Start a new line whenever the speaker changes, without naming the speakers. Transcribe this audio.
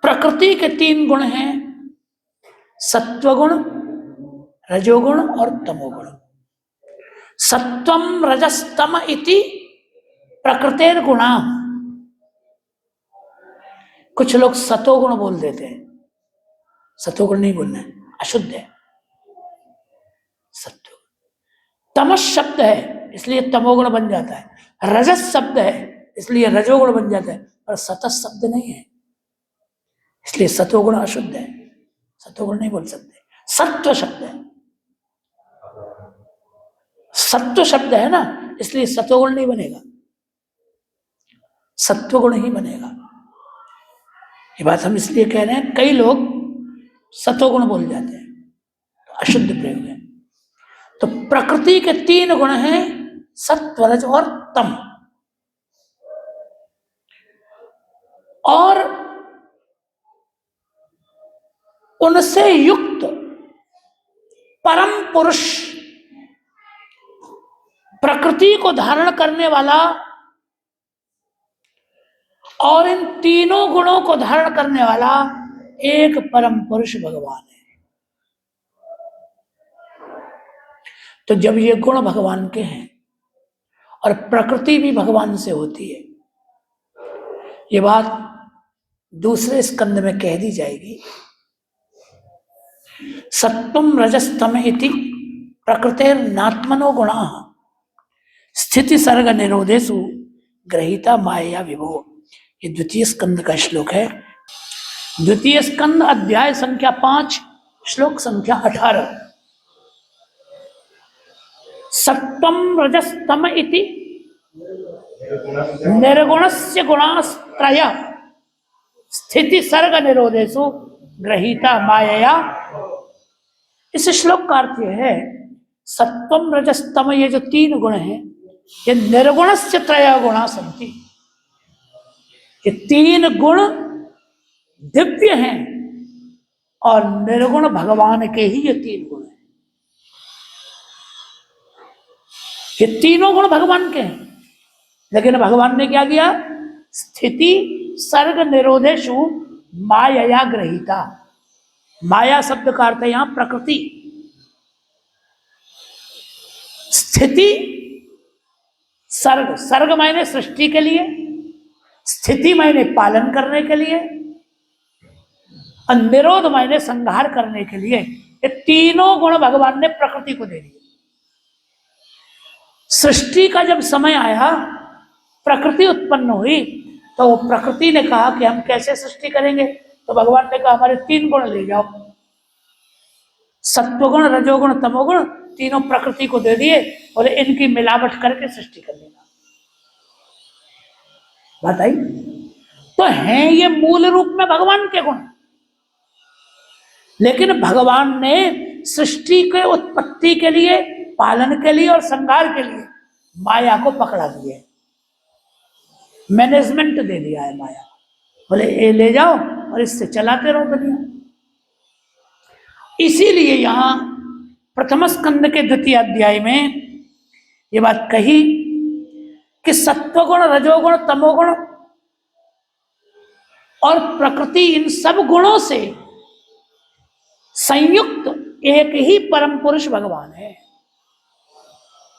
प्रकृति के तीन गुण हैं, सत्वगुण, रजोगुण और तमोगुण। सत्वम रजस्तम इति प्रकृतेर गुणा। कुछ लोग सतोगुण बोल देते हैं, सतोगुण नहीं बोलना है, अशुद्ध है सत्व। तमस शब्द है इसलिए तमोगुण बन जाता है, रजस शब्द है इसलिए रजोगुण बन जाता है, पर सतस शब्द नहीं है इसलिए सतोगुण अशुद्ध है, सतोगुण नहीं बोल सकते। सत्व शब्द है, सत्व शब्द है ना, इसलिए सतोगुण नहीं बनेगा, सत्वगुण ही बनेगा। ये बात हम इसलिए कह रहे हैं, कई लोग सतोगुण बोल जाते हैं, तो अशुद्ध प्रयोग है। तो प्रकृति के तीन गुण हैं, सत्व, रज और तम। और उनसे युक्त परम पुरुष, प्रकृति को धारण करने वाला और इन तीनों गुणों को धारण करने वाला एक परम पुरुष भगवान है। तो जब ये गुण भगवान के हैं और प्रकृति भी भगवान से होती है, ये बात दूसरे स्कंद में कह दी जाएगी। सत्वम रजस्तम इति प्रकृतेर्नात्मनो गुणाः स्थिति सर्ग निरोधेषु ग्रहीता माया विभो। ये द्वितीय स्कंद का श्लोक है। द्वितीय स्कंद अध्याय संख्या 5 श्लोक संख्या 18। सत्वम रजस्तम इति निर्गुणस्य गुणास्त्रय स्थिति सर्ग निरोधेषु ग्रहीता मायया। इस श्लोक का अर्थ यह है, सत्वम रजस्तम ये जो तीन गुण हैं, ये निर्गुणस्य त्रय गुणा सन्ति। ये तीन गुण दिव्य हैं और निर्गुण भगवान के ही ये तीन गुण हैं। ये तीनों गुण भगवान के हैं, लेकिन भगवान ने क्या किया? स्थिति सर्ग निरोधेषु मायया ग्रहीता। माया शब्द का अर्थ है यहां प्रकृति। स्थिति सर्ग, सर्ग मायने सृष्टि के लिए, स्थिति मायने पालन करने के लिए, और निरोध मायने संहार करने के लिए। ये तीनों गुण भगवान ने प्रकृति को दे दिए। सृष्टि का जब समय आया, प्रकृति उत्पन्न हुई, तो प्रकृति ने कहा कि हम कैसे सृष्टि करेंगे? तो भगवान ने कहा हमारे तीन गुण ले जाओ, सत्वगुण, रजोगुण, तमोगुण, तीनों प्रकृति को दे दिए, बोले इनकी मिलावट करके सृष्टि कर लेना। बताइए, तो हैं ये मूल रूप में भगवान के गुण, लेकिन भगवान ने सृष्टि के उत्पत्ति के लिए, पालन के लिए और संहार के लिए माया को पकड़ा दिया है, मैनेजमेंट दे दिया है माया। बोले ये ले जाओ और इससे चलाते रहो दुनिया। इसीलिए यहां प्रथम स्कंद के द्वितीय अध्याय में ये बात कही कि सत्वगुण, रजोगुण, तमोगुण और प्रकृति, इन सब गुणों से संयुक्त एक ही परम पुरुष भगवान है।